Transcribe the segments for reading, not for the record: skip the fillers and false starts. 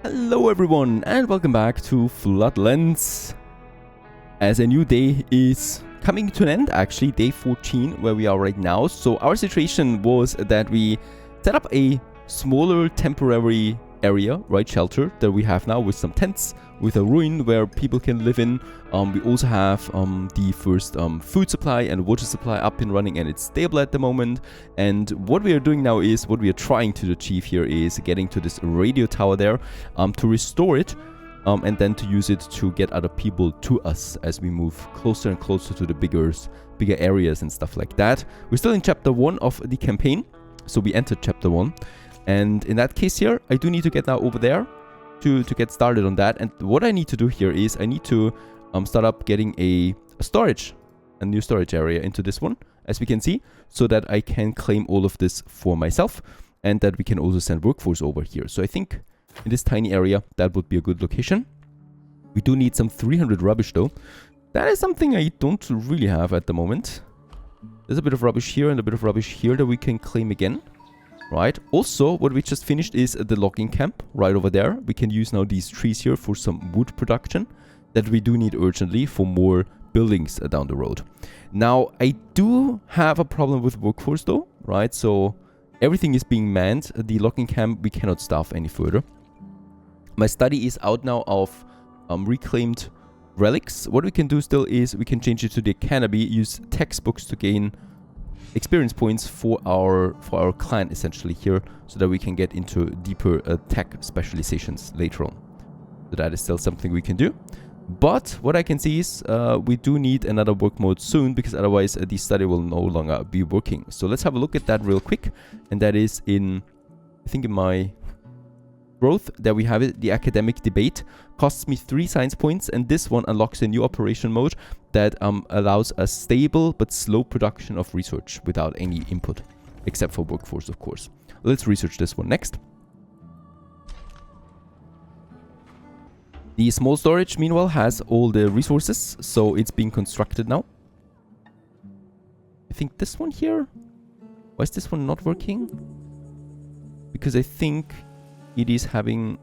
Hello everyone and welcome back to Floodlands. As a new day is coming to an end, actually day 14 where we are right now. So our situation was that we set up a smaller temporary area, right, shelter that we have now with some tents, with a ruin where people can live in. We also have the first food supply and water supply up and running, and it's stable at the moment. And what we are doing now is, what we are trying to achieve here is getting to this radio tower there, to restore it, and then to use it to get other people to us as we move closer and closer to the bigger areas and stuff like that. We're still in chapter 1 of the campaign, so we entered chapter 1. And in that case here, I do need to get now over there to get started on that. And what I need to do here is I need to start up getting a new storage area into this one, as we can see, so that I can claim all of this for myself and that we can also send workforce over here. So I think in this tiny area, that would be a good location. We do need some 300 rubbish though. That is something I don't really have at the moment. There's a bit of rubbish here and a bit of rubbish here that we can claim again. Right. Also, what we just finished is the logging camp right over there. We can use now these trees here for some wood production that we do need urgently for more buildings down the road. Now, I do have a problem with workforce though, right? So everything is being manned. The logging camp, we cannot staff any further. My study is out now of reclaimed relics. What we can do still is we can change it to the academy, use textbooks to gain experience points for our clan essentially here, so that we can get into deeper tech specializations later on. So that is still something we can do. But what I can see is we do need another work mode soon, because otherwise the study will no longer be working. So let's have a look at that real quick. And that is in, I think in my growth, there we have it. The academic debate costs me 3 science points, and this one unlocks a new operation mode that allows a stable but slow production of research without any input, except for workforce, of course. Let's research this one next. The small storage, meanwhile, has all the resources, so it's being constructed now. I think this one here... Why is this one not working? Because I think it is having...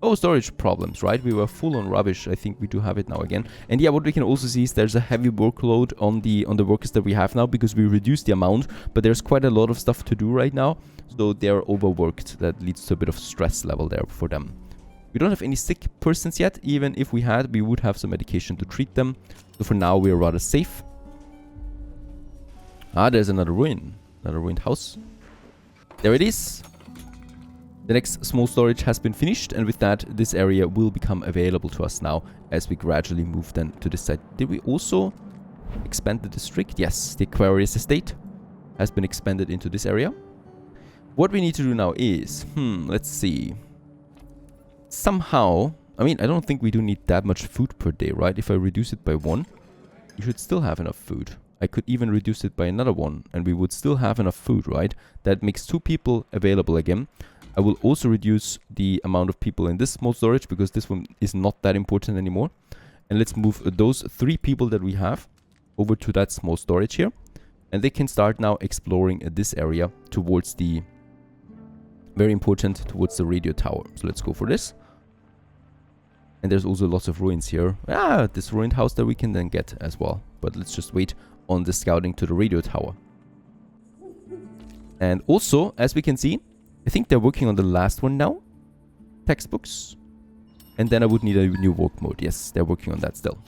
Oh, storage problems, right? We were full on rubbish. I think we do have it now again. And yeah, what we can also see is there's a heavy workload on the workers that we have now, because we reduced the amount, but there's quite a lot of stuff to do right now. So they're overworked. That leads to a bit of stress level there for them. We don't have any sick persons yet. Even if we had, we would have some medication to treat them. So for now, we're rather safe. Ah, there's another ruin. Another ruined house. There it is. The next small storage has been finished, and with that, this area will become available to us now as we gradually move then to this side. Did we also expand the district? Yes, the Aquarius estate has been expanded into this area. What we need to do now is, let's see. Somehow, I mean, I don't think we do need that much food per day, right? If I reduce it by 1, we should still have enough food. I could even reduce it by another 1, and we would still have enough food, right? That makes 2 people available again. I will also reduce the amount of people in this small storage, because this one is not that important anymore. And let's move those 3 people that we have over to that small storage here. And they can start now exploring this area towards the... Very important, towards the radio tower. So let's go for this. And there's also lots of ruins here. Ah, this ruined house that we can then get as well. But let's just wait on the scouting to the radio tower. And also, as we can see, I think they're working on the last one now. Textbooks. And then I would need a new work mode. Yes, they're working on that still.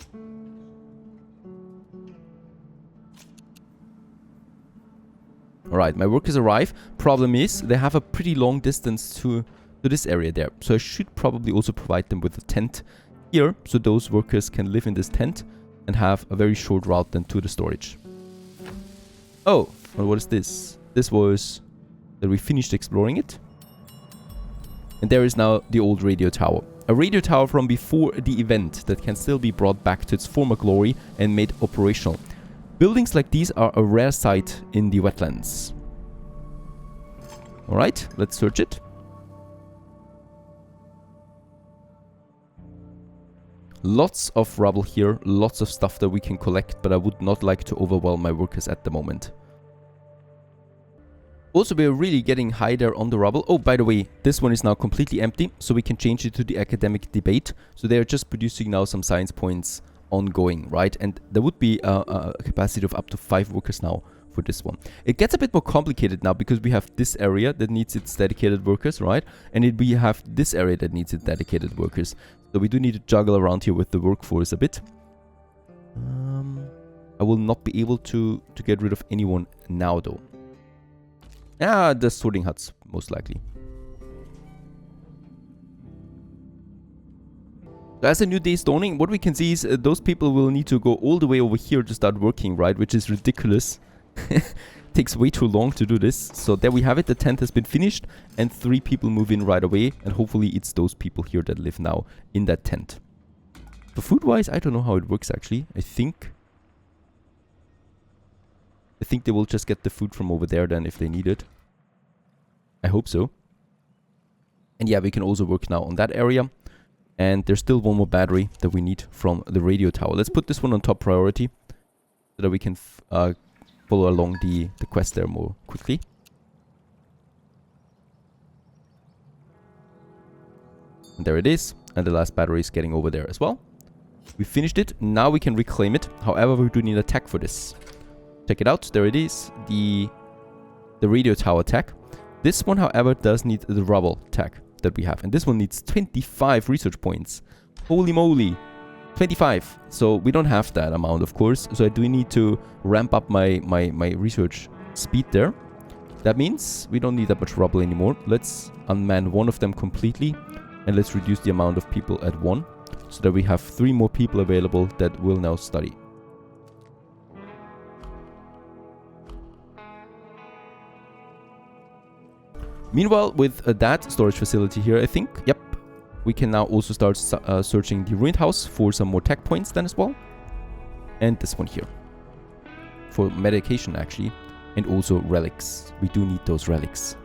Alright, my workers arrive. Problem is, they have a pretty long distance to this area there. So I should probably also provide them with a tent here, so those workers can live in this tent and have a very short route then to the storage. Oh, well, what is this? This was... that we finished exploring it. And there is now the old radio tower. A radio tower from before the event that can still be brought back to its former glory and made operational. Buildings like these are a rare sight in the wetlands. Alright, let's search it. Lots of rubble here, lots of stuff that we can collect, but I would not like to overwhelm my workers at the moment. Also, we're really getting high there on the rubble. Oh, by the way, this one is now completely empty, so we can change it to the academic debate. So they're just producing now some science points ongoing, right? And there would be a capacity of up to 5 workers now for this one. It gets a bit more complicated now because we have this area that needs its dedicated workers, right? And we have this area that needs its dedicated workers. So we do need to juggle around here with the workforce a bit. I will not be able to get rid of anyone now, though. The sorting huts, most likely. So as a new day is dawning, what we can see is those people will need to go all the way over here to start working, right? Which is ridiculous. Takes way too long to do this. So there we have it. The tent has been finished and 3 people move in right away. And hopefully it's those people here that live now in that tent. For food-wise, I don't know how it works actually. I think they will just get the food from over there then if they need it. I hope so. And yeah, we can also work now on that area. And there's still one more battery that we need from the radio tower. Let's put this one on top priority so that we can follow along the quest there more quickly. And there it is. And the last battery is getting over there as well. We finished it. Now we can reclaim it. However, we do need a tech for this. Check it out. There it is. The radio tower tech. This one, however, does need the rubble tech that we have. And this one needs 25 research points. Holy moly. 25. So we don't have that amount, of course. So I do need to ramp up my research speed there. That means we don't need that much rubble anymore. Let's unman one of them completely. And let's reduce the amount of people at 1. So that we have 3 more people available that will now study. Meanwhile, with that storage facility here, I think, yep, we can now also start searching the ruined house for some more tech points then as well. And this one here. For medication, actually. And also relics. We do need those relics.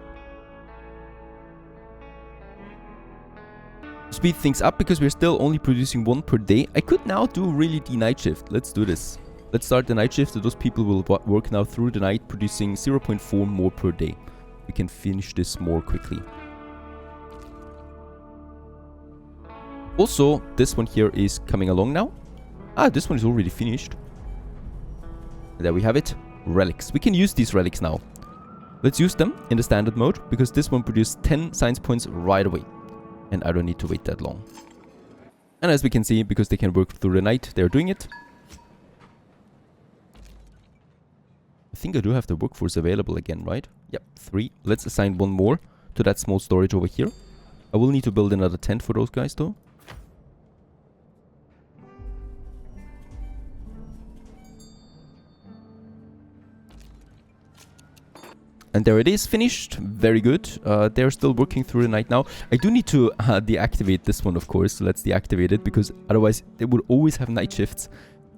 Speed things up because we're still only producing 1 per day. I could now do really the night shift. Let's do this. Let's start the night shift. So those people will work now through the night, producing 0.4 more per day. We can finish this more quickly. Also, this one here is coming along now. This one is already finished. There we have it. Relics. We can use these relics now. Let's use them in the standard mode because this one produced 10 science points right away. And I don't need to wait that long. And as we can see, because they can work through the night, they're doing it. I think I do have the workforce available again, right? Yep, 3. Let's assign 1 more to that small storage over here. I will need to build another tent for those guys though. And there it is, finished. Very good. They're still working through the night now. I do need to deactivate this one, of course. So let's deactivate it because otherwise they would always have night shifts.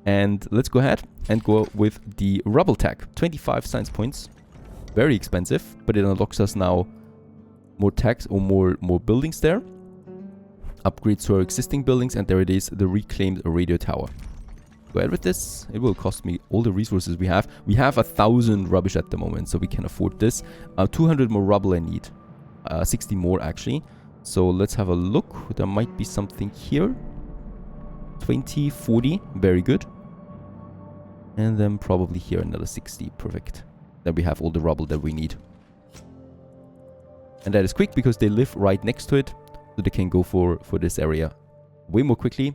And let's go ahead and go with the rubble tech. 25 science points. Very expensive, but it unlocks us now more techs or more buildings there. Upgrades to our existing buildings, and there it is, the reclaimed radio tower. Go ahead with this. It will cost me all the resources we have. We have 1,000 rubbish at the moment, so we can afford this. 200 more rubble I need. 60 more actually. So let's have a look. There might be something here. 20, 40. Very good. And then probably here another 60. Perfect. Then we have all the rubble that we need. And that is quick because they live right next to it. So they can go for this area way more quickly.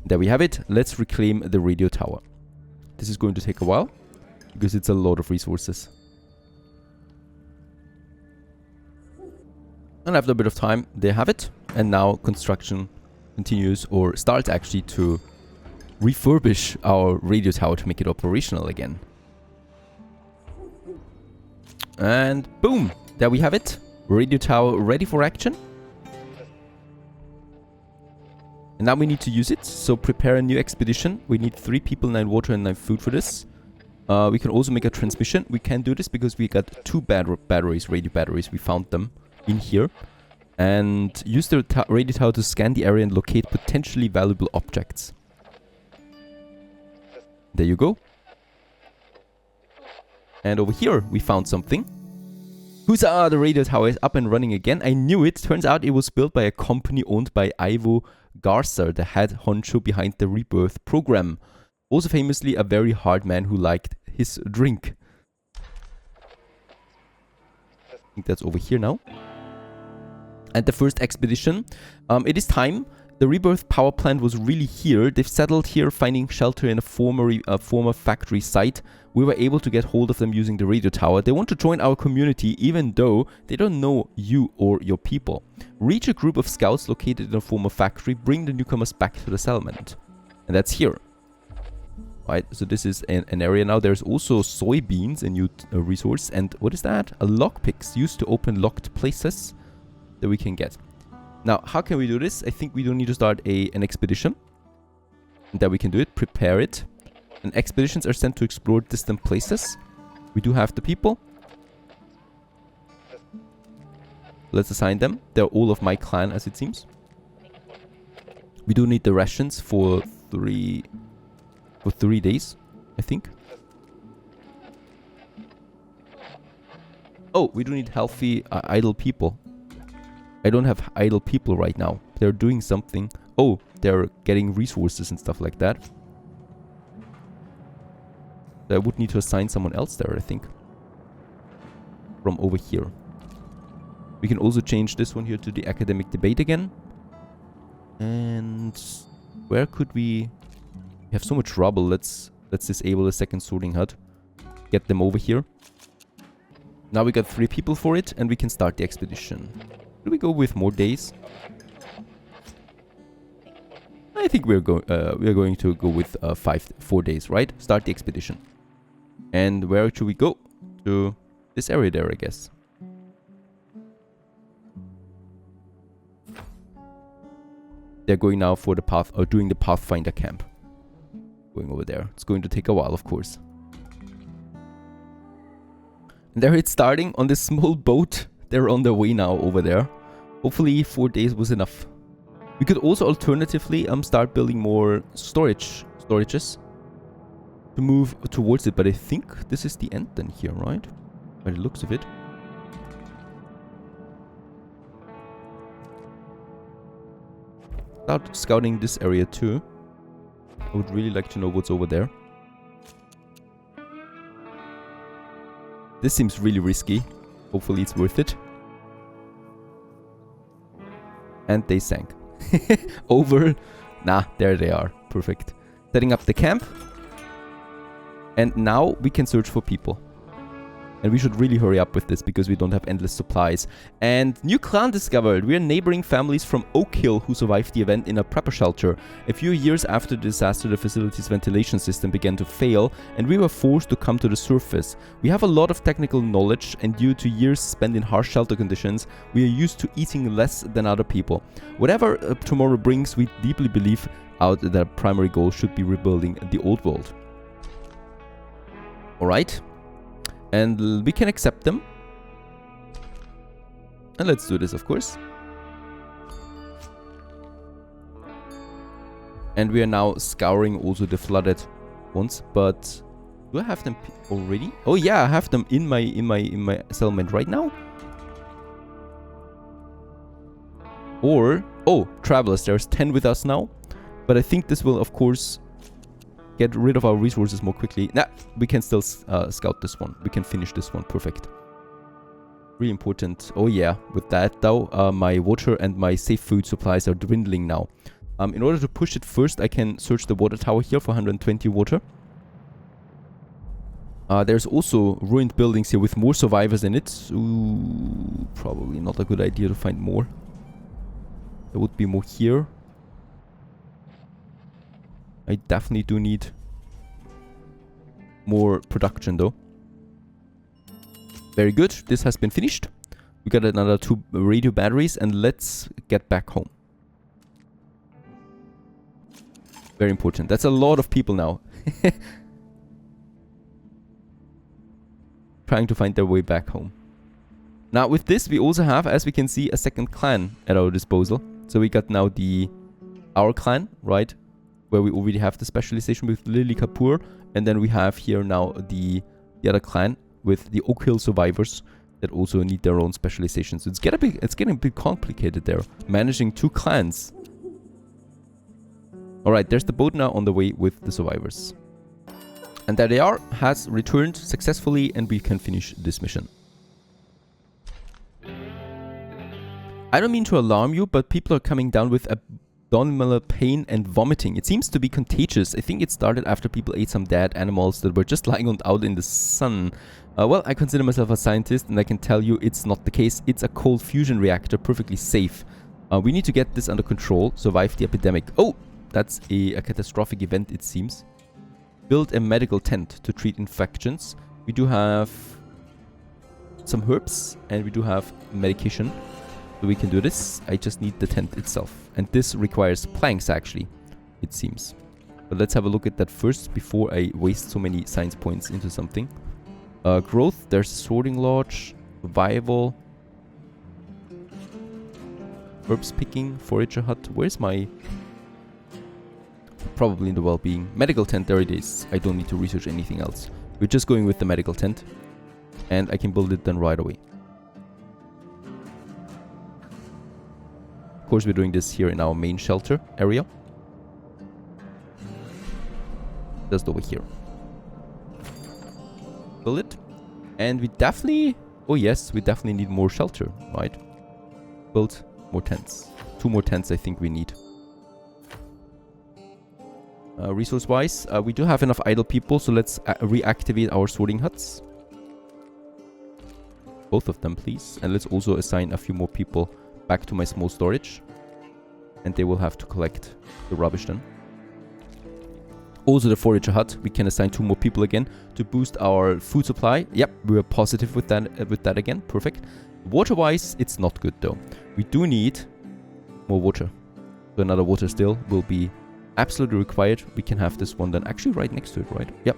There we have it. Let's reclaim the radio tower. This is going to take a while because it's a lot of resources. And after a bit of time, they have it. And now construction continues or starts actually to refurbish our radio tower to make it operational again. And boom, there we have it. Radio tower ready for action. And now we need to use it. So prepare a new expedition. We need 3 people, 9 water and 9 food for this. We can also make a transmission. We can do this because we got 2 batteries, radio batteries. We found them in here. And use the radio tower to scan the area and locate potentially valuable objects. There you go. And over here we found something. Huzzah, the radio tower is up and running again. I knew it. Turns out it was built by a company owned by Ivo Garza, the head honcho behind the Rebirth program. Also famously a very hard man who liked his drink. I think that's over here now. And the first expedition. It is time. The Rebirth power plant was really here. They've settled here, finding shelter in a former factory site. We were able to get hold of them using the radio tower. They want to join our community even though they don't know you or your people. Reach a group of scouts located in a former factory. Bring the newcomers back to the settlement. And that's here. Right, so this is an area now. There's also soybeans, a new resource. And what is that? A lockpicks used to open locked places that we can get. Now, how can we do this? I think we don't need to start an expedition. And that we can do it. Prepare it. And expeditions are sent to explore distant places. We do have the people. Let's assign them. They're all of my clan, as it seems. We do need the rations for 3 days, I think. Oh, we do need healthy, idle people. I don't have idle people right now. They're doing something. Oh, they're getting resources and stuff like that. I would need to assign someone else there, I think. From over here. We can also change this one here to the academic debate again. And where could we have so much trouble? Let's disable the second sorting hut. Get them over here. Now we got 3 people for it, and we can start the expedition. Do we go with more days? I think we're going to go with 4 days, right? Start the expedition. And where should we go? To this area there, I guess. They're going now for the path, or doing the Pathfinder camp. Going over there. It's going to take a while, of course. And there it's starting on this small boat. They're on their way now over there. Hopefully 4 days was enough. We could also alternatively start building more storages to move towards it, but I think this is the end then here, right? By the looks of it. Start scouting this area too. I would really like to know what's over there. This seems really risky. Hopefully it's worth it. And they sank. Over. Nah, there they are. Perfect. Setting up the camp. And now we can search for people. And we should really hurry up with this because we don't have endless supplies. And new clan discovered. We are neighboring families from Oak Hill who survived the event in a prepper shelter. A few years after the disaster, the facility's ventilation system began to fail and we were forced to come to the surface. We have a lot of technical knowledge and due to years spent in harsh shelter conditions, we are used to eating less than other people. Whatever tomorrow brings, we deeply believe that our primary goal should be rebuilding the old world. Alright. And we can accept them. And let's do this, of course. And we are now scouring also the flooded ones. But do I have them already? Oh yeah, I have them in my settlement right now. Or oh, travelers. There's 10 with us now. But I think this will, of course, get rid of our resources more quickly. Nah, we can still scout this one. We can finish this one. Perfect. Really important. Oh yeah, with that though, my water and my safe food supplies are dwindling now. In order to push it first, I can search the water tower here for 120 water. There's also ruined buildings here with more survivors in it. Ooh, probably not a good idea to find more. There would be more here. I definitely do need more production though. Very good. This has been finished. We got another 2 radio batteries and let's get back home. Very important. That's a lot of people now. Trying to find their way back home. Now with this we also have, as we can see, a second clan at our disposal. So we got now our clan, right? Where we already have the specialization with Lily Kapoor. And then we have here now the other clan with the Oak Hill survivors that also need their own specializations. So it's getting a bit complicated there, managing 2 clans. Alright, there's the boat now on the way with the survivors. And there they are, has returned successfully, and we can finish this mission. I don't mean to alarm you, but people are coming down with abdominal pain and vomiting. It seems to be contagious. I think it started after people ate some dead animals that were just lying out in the sun. Well, I consider myself a scientist, and I can tell you it's not the case. It's a cold fusion reactor, perfectly safe. We need to get this under control, survive the epidemic. Oh, that's a catastrophic event, it seems. Build a medical tent to treat infections. We do have some herbs, and we do have medication. So we can do this. I just need the tent itself. And this requires planks, actually, it seems. But let's have a look at that first before I waste so many science points into something. Growth, there's sorting lodge, survival, herbs picking, forager hut. Where's my... Probably in the well-being. Medical tent, there it is. I don't need to research anything else. We're just going with the medical tent. And I can build it then right away. Of course, we're doing this here in our main shelter area. Just over here. Build it. And we definitely... Oh yes, we definitely need more shelter, right? Build more tents. 2 more tents I think we need. Resource-wise, we do have enough idle people, so let's reactivate our sorting huts. Both of them, please. And let's also assign a few more people back to my small storage. And they will have to collect the rubbish then. Also the forager hut, we can assign 2 more people again to boost our food supply. Yep, we are positive with that again. Perfect. Water-wise, it's not good though. We do need more water. So another water still will be absolutely required. We can have this one then actually right next to it, right? Yep.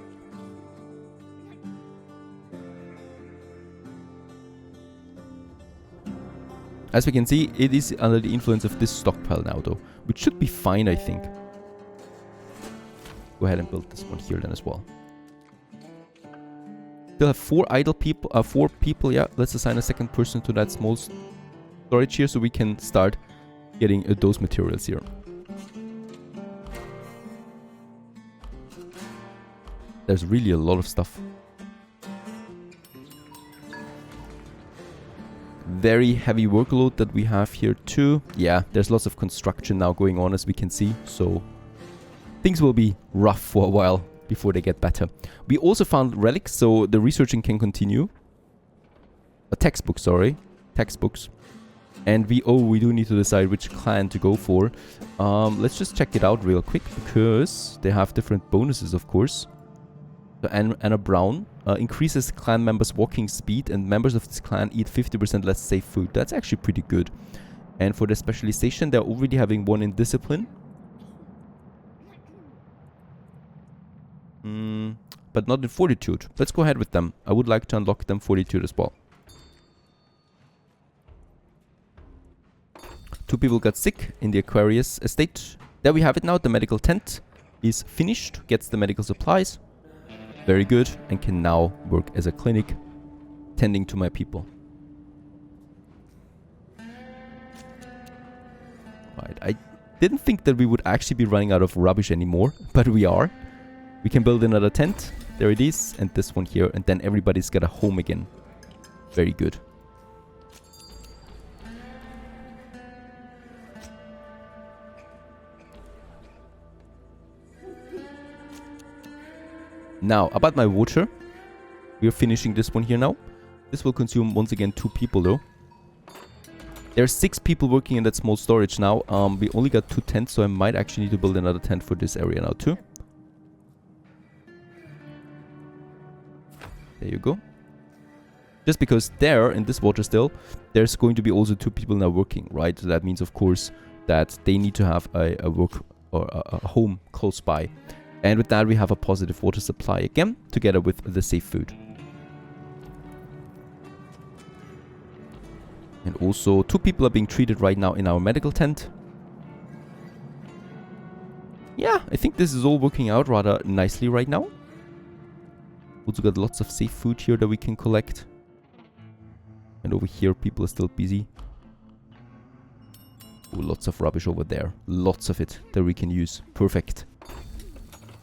As we can see, it is under the influence of this stockpile now though, which should be fine, I think. Go ahead and build this one here then as well. Still have 4 idle people, 4 people, yeah. Let's assign a second person to that small storage here so we can start getting those materials here. There's really a lot of stuff. Very heavy workload that we have here too. Yeah, there's lots of construction now going on as we can see. So things will be rough for a while before they get better. We also found relics, so the researching can continue. A textbook, sorry. Textbooks. And we do need to decide which clan to go for. Let's just check it out real quick because they have different bonuses, of course. So Anna Brown increases clan members' walking speed, and members of this clan eat 50% less safe food. That's actually pretty good. And for the specialization, they're already having 1 in discipline. But not in fortitude. Let's go ahead with them. I would like to unlock them fortitude as well. 2 people got sick in the Aquarius estate. There we have it now. The medical tent is finished. Gets the medical supplies. Very good. And can now work as a clinic, tending to my people. Right. I didn't think that we would actually be running out of rubbish anymore, but we are. We can build another tent. There it is. And this one here. And then everybody's got a home again. Very good. Now, about my water. We are finishing this one here now. This will consume, once again, 2 people though. There are 6 people working in that small storage now. We only got 2 tents, so I might actually need to build another tent for this area now too. There you go. Just because there, in this water still, there's going to be also 2 people now working, right? So that means, of course, that they need to have a work or a home close by. And with that, we have a positive water supply again, together with the safe food. And also, 2 people are being treated right now in our medical tent. Yeah, I think this is all working out rather nicely right now. Also got lots of safe food here that we can collect. And over here, people are still busy. Ooh, lots of rubbish over there. Lots of it that we can use. Perfect.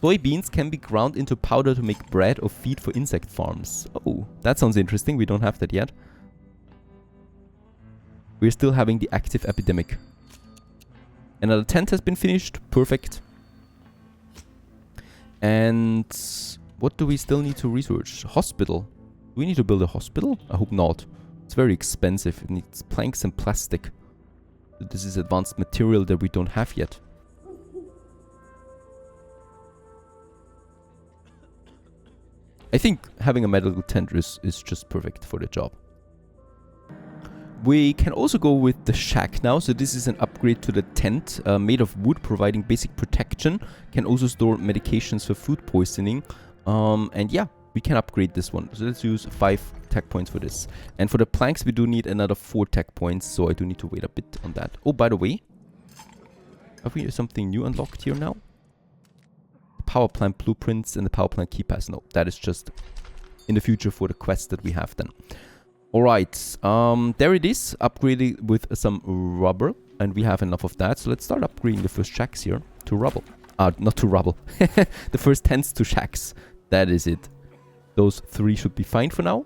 Soybeans can be ground into powder to make bread or feed for insect farms. Oh, that sounds interesting. We don't have that yet. We're still having the active epidemic. Another tent has been finished. Perfect. And what do we still need to research? Hospital. Do we need to build a hospital? I hope not. It's very expensive. It needs planks and plastic. This is advanced material that we don't have yet. I think having a medical tent is just perfect for the job. We can also go with the shack now. So this is an upgrade to the tent made of wood, providing basic protection. Can also store medications for food poisoning. And yeah, we can upgrade this one. So let's use 5 tech points for this. And for the planks, we do need another 4 tech points. So I do need to wait a bit on that. Oh, by the way, have we something new unlocked here now? Power plant blueprints and the power plant key pass. No, that is just in the future for the quest that we have then. Alright, there it is, upgraded with some rubber, and we have enough of that. So let's start upgrading the first shacks here to rubble. Not to rubble. The first tents to shacks. That is it. Those 3 should be fine for now.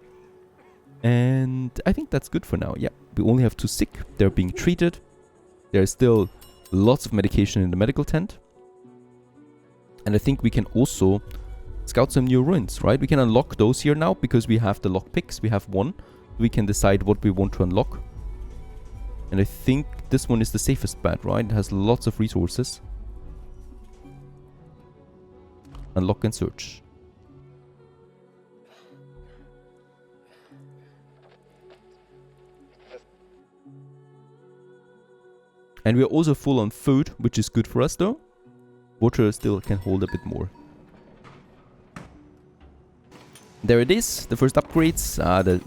And I think that's good for now. Yeah, we only have 2 sick. They're being treated. There's still lots of medication in the medical tent. And I think we can also scout some new ruins, right? We can unlock those here now because we have the lockpicks. We have 1. We can decide what we want to unlock. And I think this one is the safest bet, right? It has lots of resources. Unlock and search. And we're also full on food, which is good for us though. Water still can hold a bit more. There it is, the first upgrades.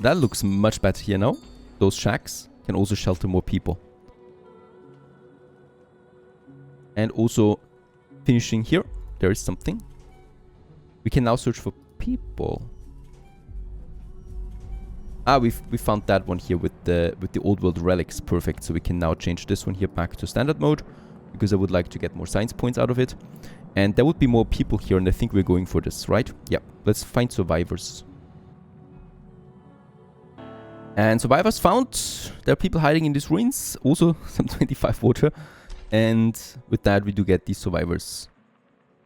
That looks much better here now. Those shacks can also shelter more people. And also, finishing here, there is something. We can now search for people. We found that one here with the old world relics. Perfect. So we can now change this one here back to standard mode, because I would like to get more science points out of it. And there would be more people here, and I think we're going for this, right? Yeah, let's find survivors. And survivors found. There are people hiding in these ruins. Also, some 25 water. And with that, we do get these survivors.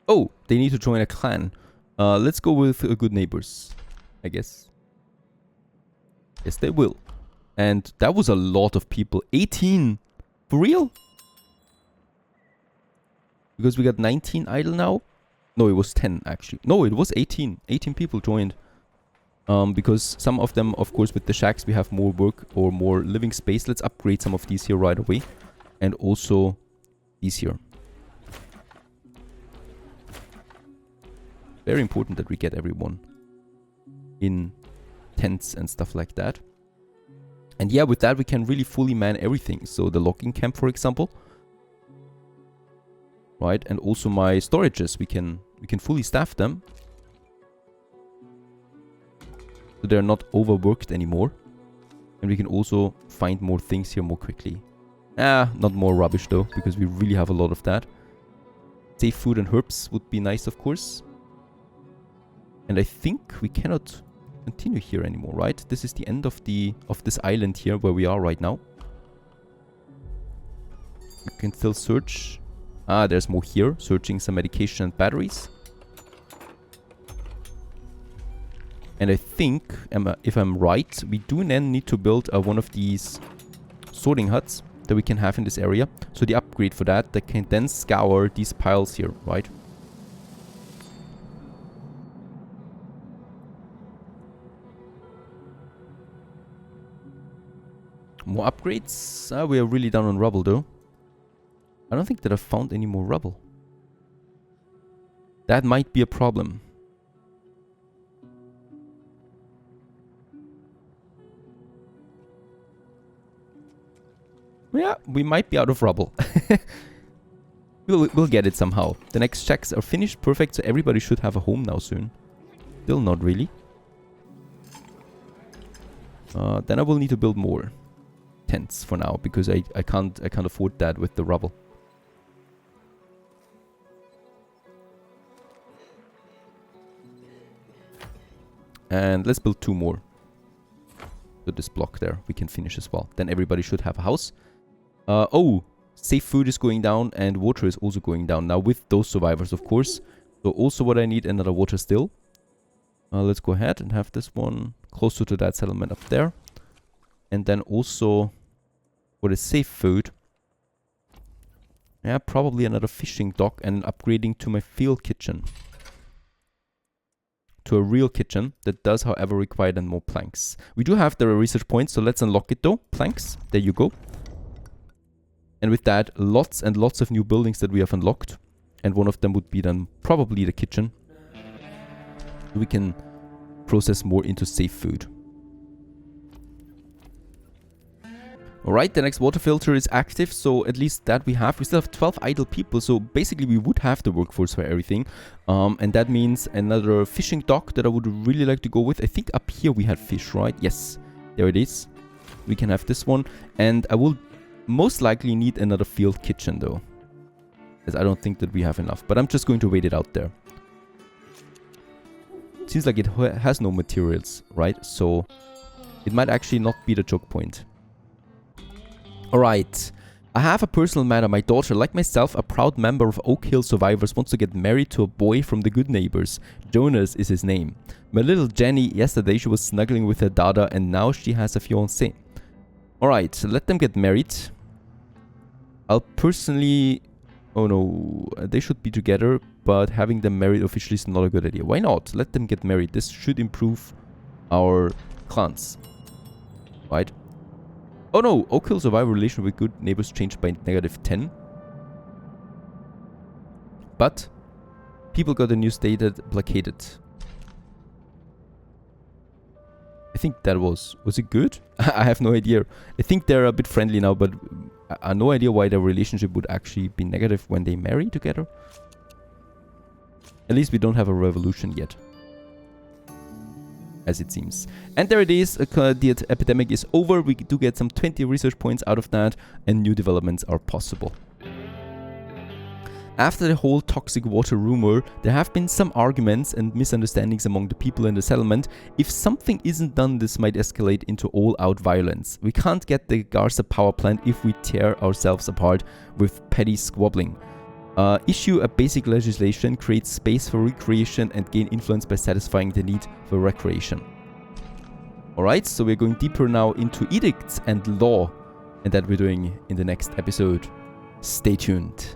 Oh, they need to join a clan. Let's go with good neighbors, I guess. Yes, they will. And that was a lot of people. 18. For real? Because we got 19 idle now. No, it was 10 actually. No, it was 18. 18 people joined. Because some of them, of course, with the shacks, we have more work or more living space. Let's upgrade some of these here right away. And also these here. Very important that we get everyone in tents and stuff like that. And yeah, with that, we can really fully man everything. So the logging camp, for example. Right, and also my storages, we can fully staff them. So they're not overworked anymore. And we can also find more things here more quickly. Not more rubbish though, because we really have a lot of that. Safe food and herbs would be nice, of course. And I think we cannot continue here anymore, right? This is the end of this island here where we are right now. We can still search. There's more here. Searching some medication and batteries. And I think, if I'm right, we do then need to build one of these sorting huts that we can have in this area. So the upgrade for that can then scour these piles here, right? More upgrades. We are really down on rubble though. I don't think that I've found any more rubble. That might be a problem. Yeah, we might be out of rubble. We'll get it somehow. The next checks are finished. Perfect. So everybody should have a home now soon. Still not really. Then I will need to build more tents for now, because I can't afford that with the rubble. And let's build 2 more. So this block there, we can finish as well. Then everybody should have a house. Oh, safe food is going down and water is also going down now with those survivors, of course. So also what I need, another water still. Let's go ahead and have this one closer to that settlement up there. And then also for the safe food, yeah, probably another fishing dock and upgrading to my field kitchen. To a real kitchen that does, however, require then more planks. We do have the research points, so let's unlock it though. Planks, there you go. And with that, lots and lots of new buildings that we have unlocked. And one of them would be then probably the kitchen. We can process more into safe food. Alright, the next water filter is active, so at least that we have. We still have 12 idle people, so basically we would have the workforce for everything. And that means another fishing dock that I would really like to go with. I think up here we had fish, right? Yes, there it is. We can have this one. And I will most likely need another field kitchen though, as I don't think that we have enough. But I'm just going to wait it out there. It seems like it has no materials, right? So it might actually not be the choke point. Alright, I have a personal matter. My daughter, like myself, a proud member of Oak Hill survivors, wants to get married to a boy from the good neighbors. Jonas is his name. My little Jenny, yesterday she was snuggling with her dada and now she has a fiancé. Alright, so let them get married. I'll personally... Oh no, they should be together, but having them married officially is not a good idea. Why not? Let them get married. This should improve our clans. Right? Oh no, Oak Hill survivor relation with good neighbors changed by -10. But people got a new stated placated. I think that was it good? I have no idea. I think they're a bit friendly now, but I have no idea why their relationship would actually be negative when they marry together. At least we don't have a revolution yet, as it seems. And there it is, the epidemic is over. We do get some 20 research points out of that, and new developments are possible. After the whole toxic water rumor, there have been some arguments and misunderstandings among the people in the settlement. If something isn't done, this might escalate into all-out violence. We can't get the Garza power plant if we tear ourselves apart with petty squabbling. Issue a basic legislation, create space for recreation and gain influence by satisfying the need for recreation. Alright, so we're going deeper now into edicts and law, and that we're doing in the next episode. Stay tuned.